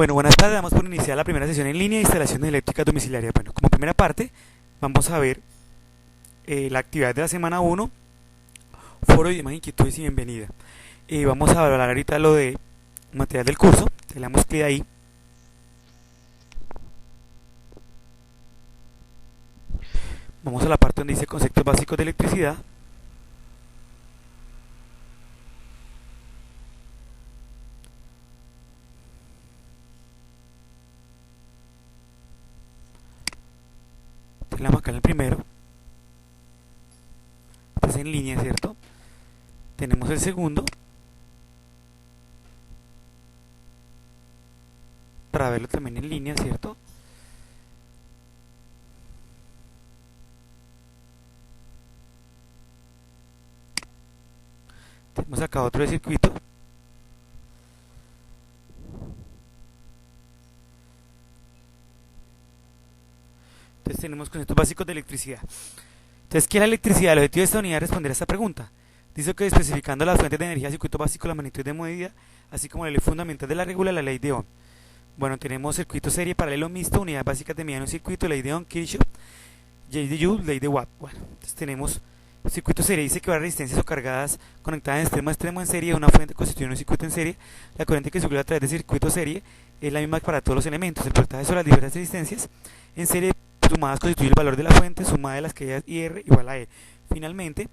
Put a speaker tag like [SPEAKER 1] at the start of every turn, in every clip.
[SPEAKER 1] Bueno, buenas tardes, damos por iniciar la primera sesión en línea de instalaciones eléctricas domiciliarias. Bueno, como primera parte vamos a ver la actividad de la semana 1, foro y demás inquietudes y bienvenida. Vamos a hablar ahorita lo de material del curso, le damos clic ahí. Vamos a la parte donde dice conceptos básicos de electricidad. Le damos acá en el primero. Este es en línea, ¿cierto? Tenemos el segundo. Para verlo también en línea, ¿cierto? Tenemos acá otro de circuito. Entonces tenemos conceptos básicos de electricidad. Entonces, ¿qué es la electricidad? El objetivo de esta unidad es responder a esta pregunta. Dice que especificando las fuentes de energía, circuito básico, la magnitud de medida, así como la ley fundamental de la regula, la ley de Ohm. Bueno, tenemos circuito serie, paralelo, mixto, unidades básicas de medida en un circuito, ley de Ohm, Kirchhoff, ley de Joule, ley de Watt. Bueno, entonces tenemos circuito serie, dice que varias resistencias o cargadas conectadas de extremo a extremo en serie, una fuente constituye un circuito en serie. La corriente que circula a través del circuito serie es la misma para todos los elementos. El voltaje sobre las diversas resistencias en serie sumadas constituye el valor de la fuente, sumada de las caídas IR igual a E. Finalmente,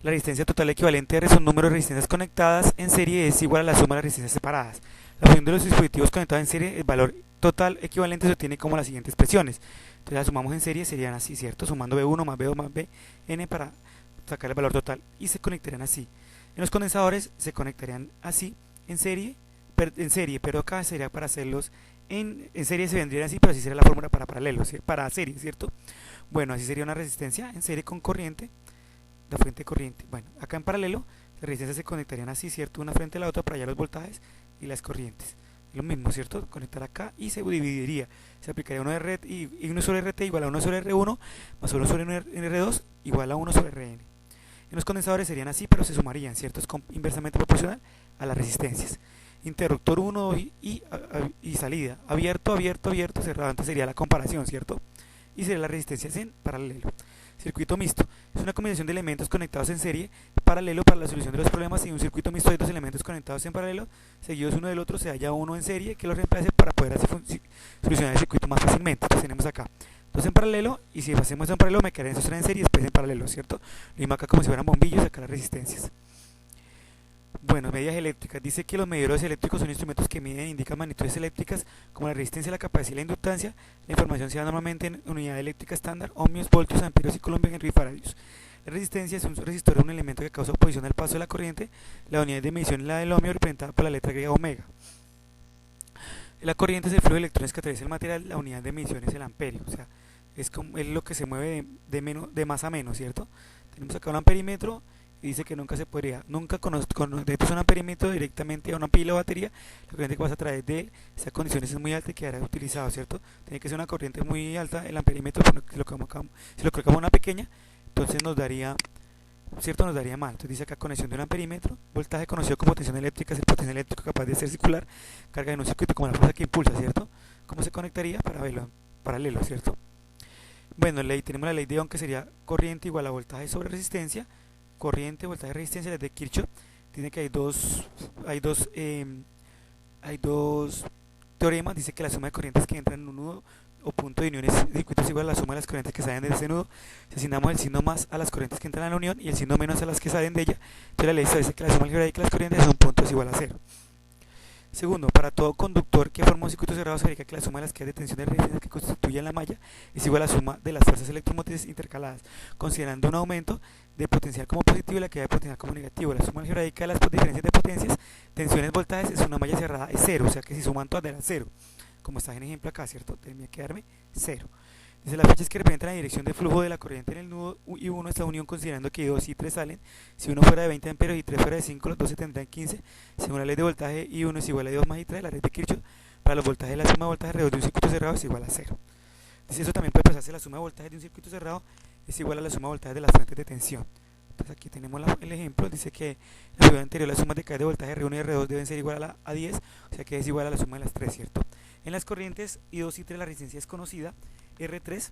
[SPEAKER 1] la resistencia total equivalente a R son números de resistencias conectadas en serie es igual a la suma de las resistencias separadas. La función de los dispositivos conectados en serie, el valor total equivalente se obtiene como las siguientes expresiones. Entonces las sumamos en serie, serían así, ¿cierto? Sumando B1 más B2 más Bn para sacar el valor total y se conectarían así. En los condensadores se conectarían así en serie, pero acá sería para hacerlos en serie, se vendrían así, pero así sería la fórmula para paralelo, ¿sí? Para serie, ¿cierto? Bueno, así sería una resistencia en serie con corriente, la fuente de corriente. Bueno, acá en paralelo las resistencias se conectarían así, ¿cierto? Una frente a la otra para hallar los voltajes y las corrientes. Lo mismo, ¿cierto? Conectar acá y se dividiría. Se aplicaría 1 y 1 sobre RT igual a 1 sobre R1 más 1 sobre R2 igual a 1 sobre Rn. En los condensadores serían así, pero se sumarían, ¿cierto? Es inversamente proporcional a las resistencias. Interruptor 1 y salida. Abierto, abierto, abierto, cerrado. Antes sería la comparación, ¿cierto? Y sería las resistencias en paralelo. Circuito mixto. Es una combinación de elementos conectados en serie, paralelo para la solución de los problemas. Y un circuito mixto hay dos elementos conectados en paralelo, seguidos uno del otro, se halla uno en serie que los reemplace para poder solucionar el circuito más fácilmente. Entonces tenemos acá dos en paralelo, y si hacemos en paralelo me quedarían esos tres en serie y después en paralelo, ¿cierto? Lo mismo acá como si fueran bombillos, acá las resistencias. Bueno, medidas eléctricas. Dice que los medidores eléctricos son instrumentos que miden e indican magnitudes eléctricas como la resistencia, la capacidad y la inductancia. La información se da normalmente en unidad eléctrica estándar, ohmios, voltios, amperios y columbios, henry y faradios. La resistencia es un resistor, un elemento que causa oposición al paso de la corriente. La unidad de medición es la del ohmio, representada por la letra griega omega. La corriente es el flujo de electrones que atraviesa el material. La unidad de medición es el amperio, o sea, es lo que se mueve de más a menos, ¿cierto? Tenemos acá un amperímetro y dice que nunca se podría, nunca conectas un amperímetro directamente a una pila o batería. La corriente que vas a través de esas condiciones es muy alta y quedará utilizado, ¿cierto? Tiene que ser una corriente muy alta. El amperímetro, si lo colocamos una pequeña, entonces nos daría, ¿cierto? Nos daría mal. Entonces dice acá conexión de un amperímetro, voltaje conocido como tensión eléctrica, es el potencial eléctrico capaz de hacer circular carga en un circuito como la fuerza que impulsa, ¿cierto? ¿Cómo se conectaría? Para verlo en paralelo, ¿cierto? Bueno, tenemos la ley de Ohm, que sería corriente igual a voltaje sobre resistencia. Corriente, voltaje, resistencia, desde Kirchhoff. Tiene que hay dos teoremas. Dice que la suma de corrientes que entran en un nudo o punto de unión de circuito es igual a la suma de las corrientes que salen de ese nudo. Si asignamos el signo más a las corrientes que entran a la unión y el signo menos a las que salen de ella, entonces la ley establece que la suma algebraica de las corrientes de un punto es igual a cero. Segundo, para todo conductor que forma un circuito cerrado se verifica que la suma de las caídas de tensión de resistencia que constituyen la malla es igual a la suma de las fuerzas electromotrices intercaladas, considerando un aumento de potencial como positivo y la caída de potencial como negativo. La suma algebraica de las diferencias de potencias, tensiones, voltajes es una malla cerrada, es cero, o sea que si suman todas dará cero, como está en el ejemplo acá, ¿cierto? Tendría que darme cero. Dice las flechas que representan la dirección de flujo de la corriente en el nudo y 1 es la unión, considerando que 2 y 3 salen. Si uno fuera de 20 amperios y 3 fuera de 5, los dos se tendrán 15. Según la ley de voltaje, I1 es igual a 2 más I3, la ley de Kirchhoff. Para los voltajes, la suma de voltaje alrededor de un circuito cerrado es igual a 0. Dice eso también puede pasarse, la suma de voltaje de un circuito cerrado es igual a la suma de voltaje de las fuentes de tensión. Entonces aquí tenemos el ejemplo. Dice que la figura anterior, las sumas de caída de voltaje R1 y R2 deben ser igual a 10, o sea que es igual a la suma de las tres, ¿cierto? En las corrientes I2 y 3 la resistencia es conocida, R3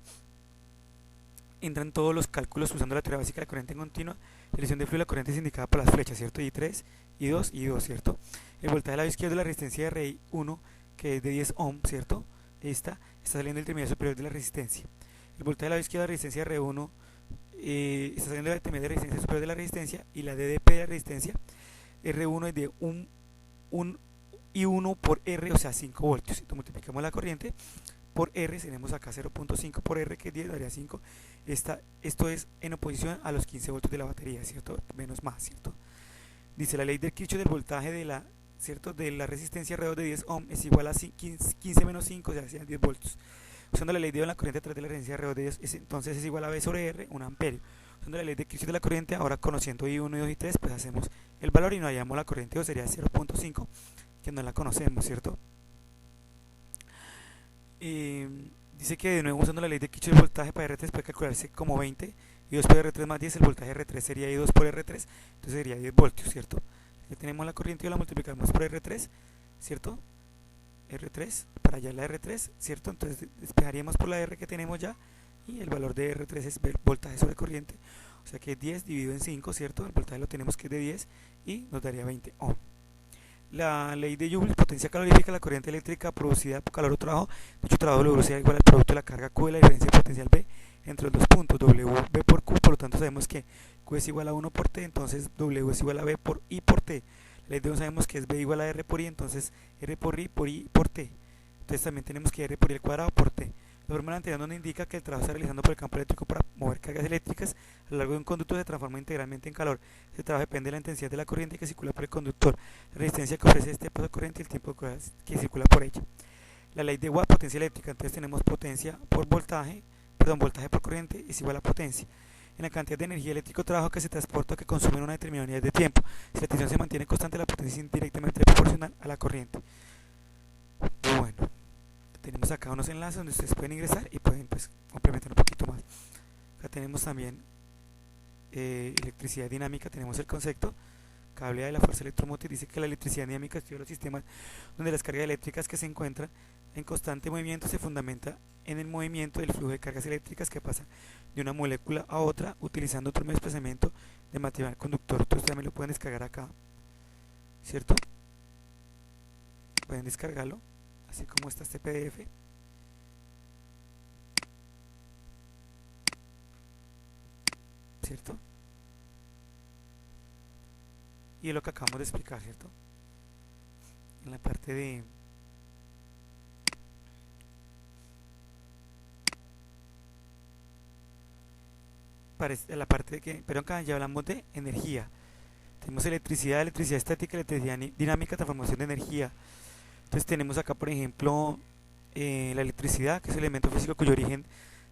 [SPEAKER 1] entran todos los cálculos usando la teoría básica de la corriente en continua. La dirección de flujo de la corriente es indicada por las flechas, ¿cierto? I3, I2, I2, ¿cierto? El voltaje del lado izquierdo de la resistencia de RI1, que es de 10 ohm, ¿cierto? Esta está saliendo del terminal superior de la resistencia. El voltaje del lado izquierdo de la resistencia R1 está saliendo del terminal de resistencia superior de la resistencia, y la DDP de la resistencia R1 es de 1 I1 por R, o sea 5 voltios. Si multiplicamos la corriente por R, tenemos acá 0.5 por R, que es 10, daría 5. Esto es en oposición a los 15 voltios de la batería, ¿cierto? Menos más, ¿cierto? Dice la ley de Kirchhoff del voltaje de la, ¿cierto?, de la resistencia alrededor de 10 ohm es igual a 15 menos 5, o sea, sean 10 voltios. Usando la ley de Ohm, la corriente a través de la resistencia alrededor de 10, entonces es igual a V sobre R, un amperio. Usando la ley de Kirchhoff de la corriente, ahora conociendo I1, I2 y 3, pues hacemos el valor y nos hallamos la corriente, o sería 0.5, que no la conocemos, ¿cierto? Dice que de nuevo, usando la ley de Kirchhoff, el voltaje para R3 puede calcularse como 20, y 2 por R3 más 10, el voltaje R3 sería I2 por R3, entonces sería 10 voltios, ¿cierto? Ya tenemos la corriente y la multiplicamos por R3, ¿cierto? R3, para allá la R3, ¿cierto? Entonces despejaríamos por la R que tenemos ya, y el valor de R3 es voltaje sobre corriente, o sea que 10 dividido en 5, ¿cierto? El voltaje lo tenemos que es de 10 y nos daría 20 ohm. La ley de Joule, potencia calorífica, la corriente eléctrica producida por calor o trabajo, dicho trabajo W sea igual al producto de la carga Q de la diferencia de potencial B entre los dos puntos, W B por Q, por lo tanto sabemos que Q es igual a 1 por T, entonces W es igual a B por I por T. La ley de Ohm sabemos que es B igual a R por I, entonces R por I por T. Entonces también tenemos que R por I al cuadrado por T. La fórmula anterior nos indica que el trabajo se está realizando por el campo eléctrico para mover cargas eléctricas a lo largo de un conducto se transforma integralmente en calor. Este trabajo depende de la intensidad de la corriente que circula por el conductor, la resistencia que ofrece este paso de corriente y el tiempo que circula por ella. La ley de Watt, potencia eléctrica, entonces tenemos potencia por voltaje, voltaje por corriente es igual a potencia en la cantidad de energía eléctrica o trabajo que se transporta o que consume en una determinada unidad de tiempo. Si la tensión se mantiene constante, la potencia es indirectamente proporcional a la corriente. Bueno, tenemos acá unos enlaces donde ustedes pueden ingresar y pueden pues complementar un poquito más. Acá tenemos también electricidad dinámica, tenemos el concepto. Cable de la fuerza electromotriz dice que la electricidad dinámica estudia los sistemas donde las cargas eléctricas que se encuentran en constante movimiento se fundamenta en el movimiento del flujo de cargas eléctricas que pasan de una molécula a otra utilizando otro medio de desplazamiento de material conductor. Ustedes también lo pueden descargar acá, ¿cierto? Pueden descargarlo, así como está este PDF. ¿Cierto? Y es lo que acabamos de explicar, ¿cierto? En la parte de la parte de que, pero acá ya hablamos de energía. Tenemos electricidad, electricidad estática, electricidad dinámica, transformación de energía. Entonces tenemos acá, por ejemplo, la electricidad, que es el elemento físico cuyo origen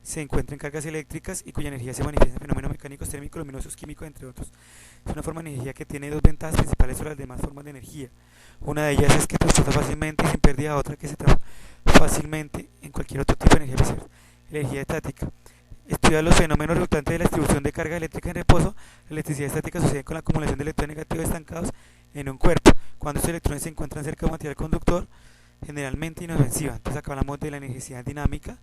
[SPEAKER 1] se encuentra en cargas eléctricas y cuya energía se manifiesta en fenómenos mecánicos, térmicos, luminosos, químicos, entre otros. Es una forma de energía que tiene dos ventajas principales sobre las demás formas de energía. Una de ellas es que transporta fácilmente y sin pérdida, otra que se transforma fácilmente en cualquier otro tipo de energía física. Energía estática. Estudia los fenómenos resultantes de la distribución de carga eléctrica en reposo. La electricidad estática sucede con la acumulación de electrones negativos estancados en un cuerpo. Cuando estos electrones se encuentran cerca de un material conductor, generalmente inofensiva. Entonces acá hablamos de la energía dinámica,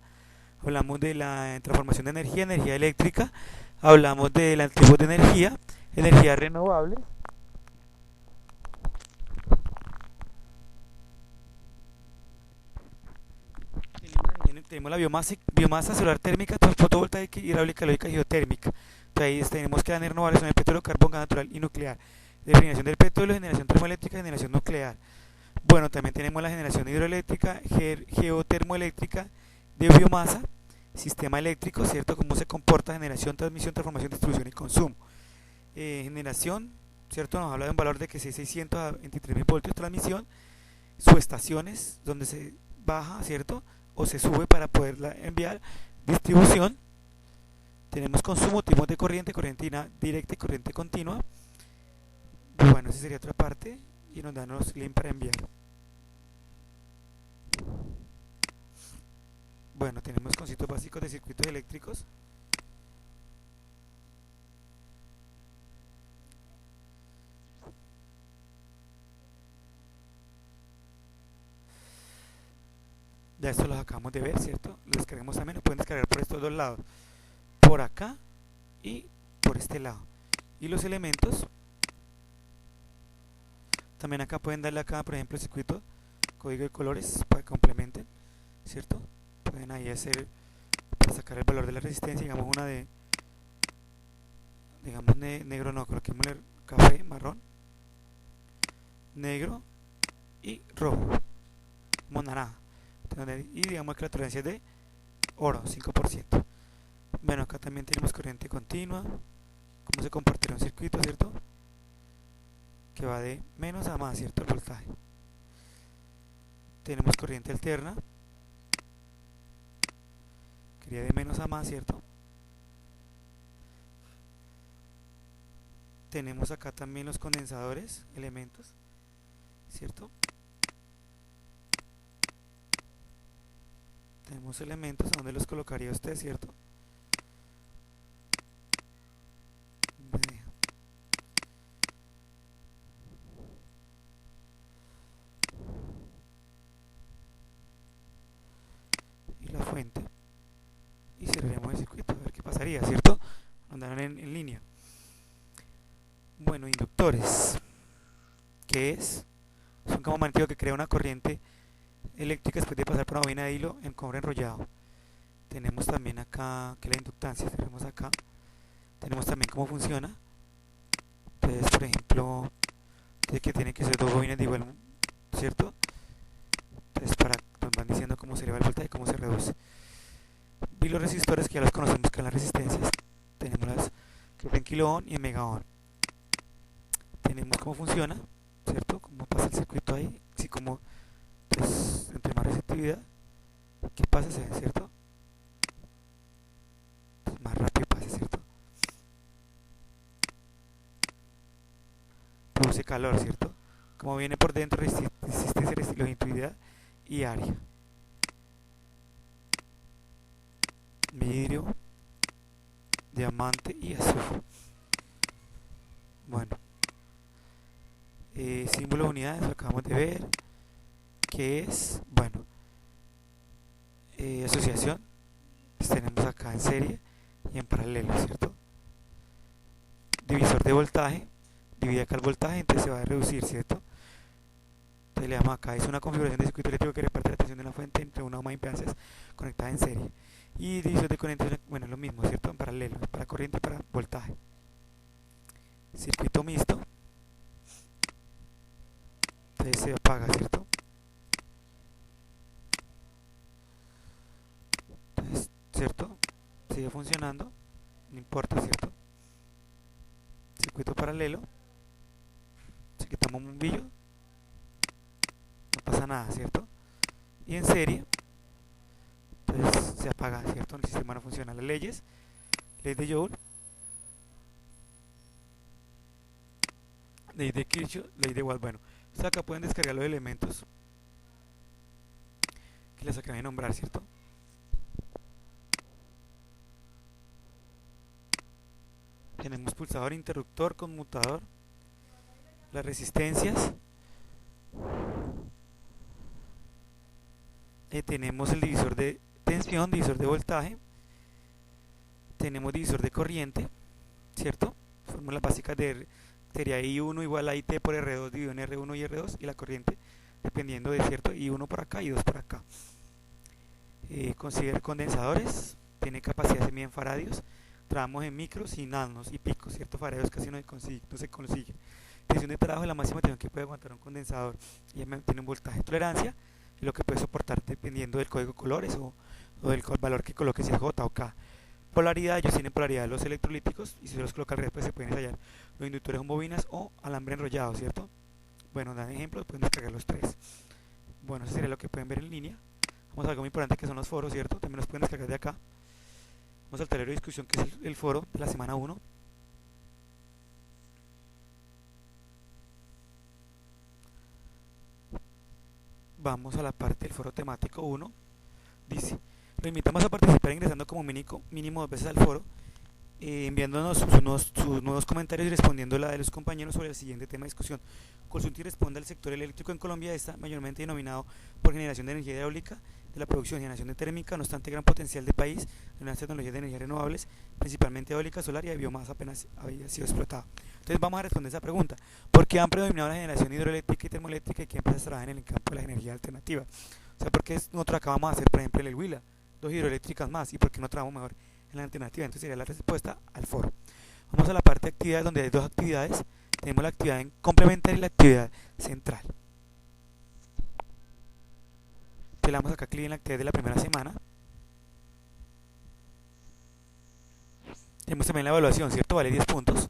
[SPEAKER 1] hablamos de la transformación de energía, energía eléctrica, hablamos de los tipos de energía renovable. Tenemos la biomasa solar térmica, fotovoltaica, hidráulica, lógica y geotérmica. Entonces ahí tenemos que las renovables son el petróleo, carbón, gas natural y nuclear. Definición del petróleo, generación termoeléctrica, generación nuclear. Bueno, también tenemos la generación hidroeléctrica, geotermoeléctrica, de biomasa, sistema eléctrico, ¿cierto? Cómo se comporta, generación, transmisión, transformación, distribución y consumo. Generación, ¿cierto? Nos habla de un valor de que 600 a 23.000 voltios, transmisión, subestaciones, donde se baja, ¿cierto? O se sube para poderla enviar, distribución. Tenemos consumo, tipos de corriente, corriente directa y corriente continua. Bueno, esa sería otra parte y nos dan los links para enviar. Bueno, tenemos conceptos básicos de circuitos eléctricos. Ya esto los acabamos de ver, ¿cierto? Los descargamos también, lo pueden descargar por estos dos lados, por acá y por este lado. Y los elementos, también acá pueden darle acá, por ejemplo, el circuito, código de colores para que complementen, ¿cierto? Pueden ahí hacer, para sacar el valor de la resistencia, digamos una de, digamos negro no, coloquémosle café, marrón, negro y rojo, como naranja. Y digamos que la tolerancia es de oro, 5%. Bueno, acá también tenemos corriente continua, cómo se comportará un circuito, ¿cierto? Que va de menos a más, ¿cierto? El voltaje. Tenemos corriente alterna, que iría de menos a más, ¿cierto? Tenemos acá también los condensadores, elementos, ¿cierto? Tenemos elementos, ¿a dónde los colocaría usted, cierto? Y la fuente. Y cerraremos el circuito, a ver qué pasaría, ¿cierto? Andarán en línea. Bueno, inductores. ¿Qué es? Es un campo magnético que crea una corriente eléctrica después de pasar por una bobina de hilo en cobre enrollado. Tenemos también acá que la inductancia, tenemos acá. Tenemos también cómo funciona. Entonces, por ejemplo, de que tienen que ser dos bobinas de igual, ¿cierto? Entonces, nos van diciendo cómo se eleva el voltaje y cómo se reduce. Y los resistores que ya los conocemos, que son las resistencias. Tenemos las que es en kilo ohm y en mega ohm. Tenemos cómo funciona, ¿cierto? Cómo pasa el circuito ahí, así como, pues, entre más receptividad, ¿qué pasa? ¿Cierto? Pues más rápido pasa, ¿cierto? Produce calor, ¿cierto? Como viene por dentro, resistencia, longividad y área. Vidrio, diamante y azufre. Bueno, símbolo de unidades, lo acabamos de ver. ¿Qué es? Bueno, asociación. Pues tenemos acá en serie y en paralelo, ¿cierto? Divisor de voltaje. Divide acá el voltaje, entonces se va a reducir, ¿cierto? Entonces le damos acá, es una configuración de circuito eléctrico que reparte la tensión de la fuente entre una o más impedancias conectadas en serie. Y divisor de corriente, bueno, es lo mismo, ¿cierto? En paralelo, para corriente y para voltaje. Circuito mixto. Entonces se apaga, ¿cierto? Entonces, ¿cierto? Sigue funcionando, no importa, ¿cierto? Circuito paralelo. Si quitamos un bombillo, no pasa nada, ¿cierto? Y en serie, entonces se apaga, ¿cierto? El sistema no funciona. Las leyes, ley de Joule, ley de Kirchhoff, ley de Watt. Bueno, acá pueden descargar los elementos que les acabé de nombrar, ¿cierto? Tenemos pulsador, interruptor, conmutador, las resistencias. Tenemos el divisor de tensión, divisor de voltaje. Tenemos divisor de corriente, ¿cierto? Fórmulas básicas sería I1 igual a IT por R2 dividido en R1 y R2, y la corriente dependiendo de, ¿cierto? I1 por acá y 2 por acá. Considera condensadores, tiene capacidad de 1000 faradios. Trabajamos en micros y nanos y picos, ¿cierto? Faradios casi no se consigue. Tensión de trabajo es la máxima tensión que puede aguantar un condensador, y tiene un voltaje. Tolerancia y lo que puede soportar dependiendo del código de colores o del valor que coloque, si es J o K. Polaridad, ellos tienen polaridad de los electrolíticos, y si se los coloca al revés, pues se pueden ensayar. Los inductores son bobinas o alambre enrollado, ¿cierto? Bueno, dan ejemplos, pueden descargar los tres. Bueno, eso sería lo que pueden ver en línea. Vamos a algo muy importante que son los foros, ¿cierto? También los pueden descargar de acá. Vamos al tablero de discusión, que es el foro de la semana 1. Vamos a la parte del foro temático 1. Dice: lo invitamos a participar ingresando como mínimo 2 veces al foro, enviándonos sus nuevos comentarios y respondiendo la de los compañeros sobre el siguiente tema de discusión. Consulte y responda al sector eléctrico en Colombia. Está mayormente denominado por generación de energía hidráulica, de la producción y generación de térmica, no obstante gran potencial del país en las tecnologías de energías renovables, principalmente eólica, solar y de biomasa apenas había sido explotado. Entonces vamos a responder esa pregunta. ¿Por qué han predominado la generación hidroeléctrica y termoeléctrica y qué empresas trabajan en el campo de la energía alternativa? O sea, ¿por qué nosotros acabamos de hacer, por ejemplo, en el Huila, dos hidroeléctricas más y por qué no trabajamos mejor en la alternativa? Entonces sería la respuesta al foro. Vamos a la parte de actividades donde hay dos actividades. Tenemos la actividad complementaria y la actividad central. Le damos acá clic en la actividad de la primera semana. Tenemos también la evaluación, ¿cierto? Vale 10 puntos.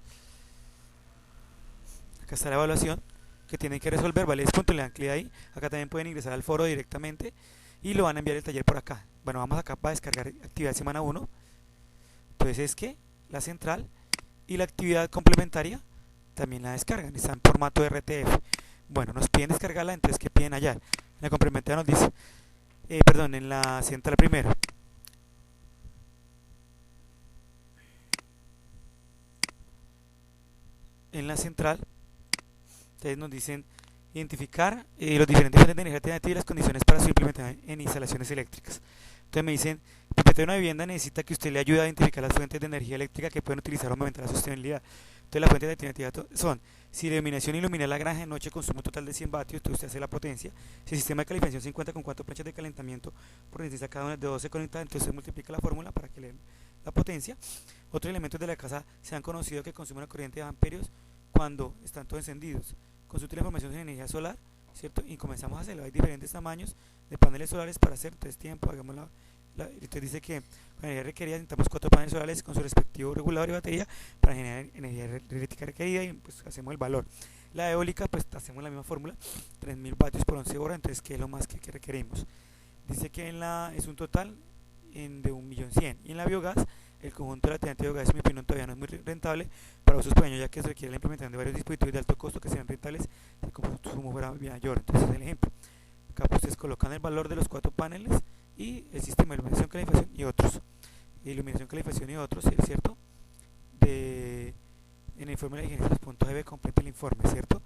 [SPEAKER 1] Acá está la evaluación que tienen que resolver, vale 10 puntos, le dan clic ahí. Acá también pueden ingresar al foro directamente y lo van a enviar el taller por acá. Bueno, vamos acá para descargar actividad semana 1. Entonces es que la central y la actividad complementaria también la descargan, está en formato RTF. Bueno, nos piden descargarla, entonces ¿qué piden allá? En la complementaria nos dice, perdón, en la central primero. En la central, entonces nos dicen identificar los diferentes fuentes de energía alternativa y las condiciones para su implementación en instalaciones eléctricas. Entonces me dicen, el propietario de una vivienda necesita que usted le ayude a identificar las fuentes de energía eléctrica que pueden utilizar o aumentar la sostenibilidad. Entonces las fuentes de alternativa son, si la iluminación ilumina la granja de noche, consumo total de 100 vatios, entonces usted hace la potencia. Si el sistema de calificación se cuenta con 4 planchas de calentamiento por necesidad cada una de 12 conectadas, entonces se multiplica la fórmula para que le den la potencia. Otros elementos de la casa se han conocido que consumen una corriente de amperios cuando están todos encendidos. Consulte la información en energía solar, ¿cierto? Y comenzamos a hacerlo. Hay diferentes tamaños de paneles solares para hacer test tiempo. Hagamos entonces dice que con energía requerida necesitamos 4 paneles solares con su respectivo regulador y batería para generar energía eléctrica requerida y pues hacemos el valor. La eólica, pues hacemos la misma fórmula, 3000 vatios por 11 horas, entonces ¿qué es lo más que requerimos? Dice que es un total de 1.100.000 y en la biogás el conjunto de la alternativa de biogás en mi opinión todavía no es muy rentable para usos pequeños ya que se requiere la implementación de varios dispositivos de alto costo que sean rentables si el consumo fuera mayor. Entonces es el ejemplo. Acá pues, ustedes colocan el valor de los 4 paneles y el sistema de iluminación, calificación y otros. Iluminación, calificación y otros, ¿cierto? En el informe de la higiene de los puntos GB completa el informe, ¿cierto?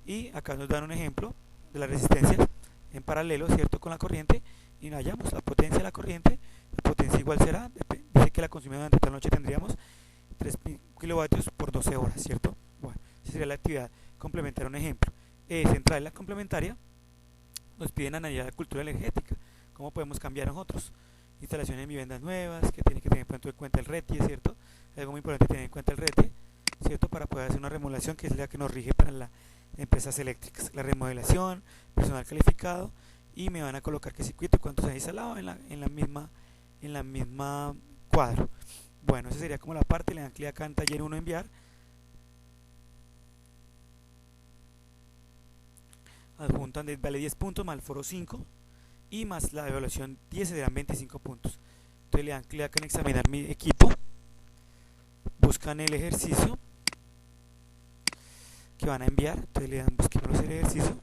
[SPEAKER 1] Y acá nos dan un ejemplo de las resistencias en paralelo, ¿cierto? Con la corriente y hallamos la potencia de la corriente. La potencia igual será, dice que la consumida durante toda la noche tendríamos 3 kilovatios por 12 horas, ¿cierto? Bueno, esa sería la actividad complementaria, un ejemplo. Central, la complementaria, nos piden analizar la cultura energética, cómo podemos cambiar nosotros. Instalaciones en viviendas nuevas, que tiene que tener en cuenta el RETI, ¿cierto? Es algo muy importante tener en cuenta el RETI, ¿cierto? Para poder hacer una remodelación que es la que nos rige para las empresas eléctricas. La remodelación, personal calificado, y me van a colocar qué circuito y cuánto se ha instalado en la misma cuadro. Bueno, esa sería como la parte. Le dan clic acá en taller 1 enviar, adjuntan vale 10 puntos más el foro 5 y más la evaluación 10 se dan 25 puntos. Entonces le dan clic acá en examinar mi equipo, buscan el ejercicio que van a enviar, entonces le dan busquemos el ejercicio.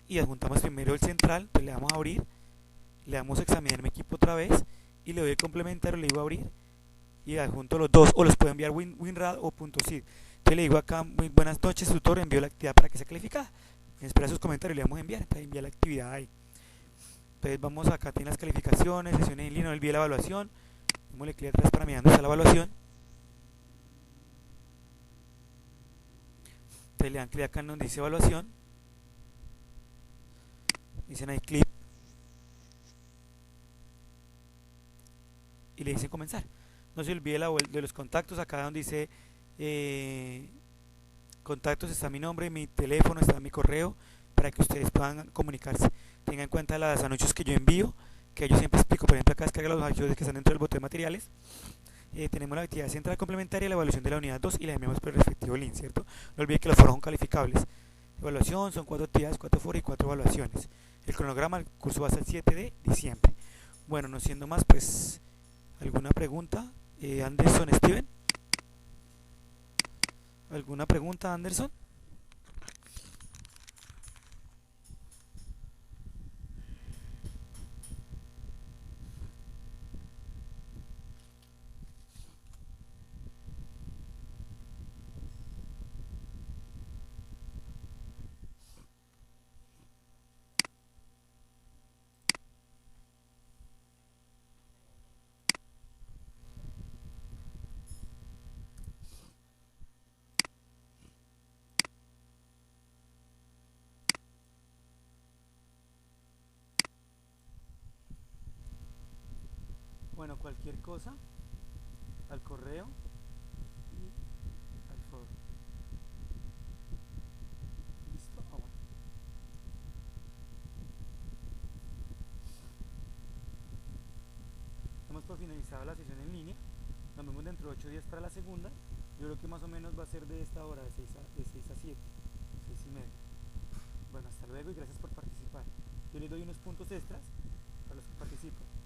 [SPEAKER 1] Y adjuntamos primero el central, entonces le damos a abrir, le damos a examinar mi equipo otra vez y le doy el complementario, le digo a abrir y adjunto los dos, o los puedo enviar WinRAR o .zip. Entonces le digo acá, muy buenas noches tutor, envío la actividad para que sea calificada. Espera sus comentarios y le damos a enviar, entonces envía la actividad ahí. Entonces vamos acá, tiene las calificaciones, sesiones en línea, no olvide la evaluación. Démosle clic atrás para mirar dónde está la evaluación. Entonces le dan clic acá en donde dice evaluación. Dicen ahí clip y le dicen comenzar. No se olvide de los contactos, acá donde dice contactos está mi nombre, mi teléfono, está mi correo para que ustedes puedan comunicarse. Tengan en cuenta los anuncios que yo envío, que yo siempre explico. Por ejemplo, acá descarga los archivos que están dentro del bote de materiales. Tenemos la actividad central complementaria, la evaluación de la unidad 2 y la enviamos por el respectivo link, ¿cierto? No olviden que los foros son calificables. Evaluación son 4 actividades, 4 foros y 4 evaluaciones. El cronograma del curso va a ser el 7 de diciembre. Bueno, no siendo más, pues, ¿alguna pregunta? Anderson, Steven. ¿Alguna pregunta, Anderson? Bueno, cualquier cosa al correo y al foro. ¿Listo? Bueno. Hemos por finalizado la sesión en línea. Nos vemos dentro de 8 días para la segunda. Yo creo que más o menos va a ser de esta hora, de 6 a 7, 6:30. Bueno, hasta luego y gracias por participar. Yo les doy unos puntos extras para los que participan.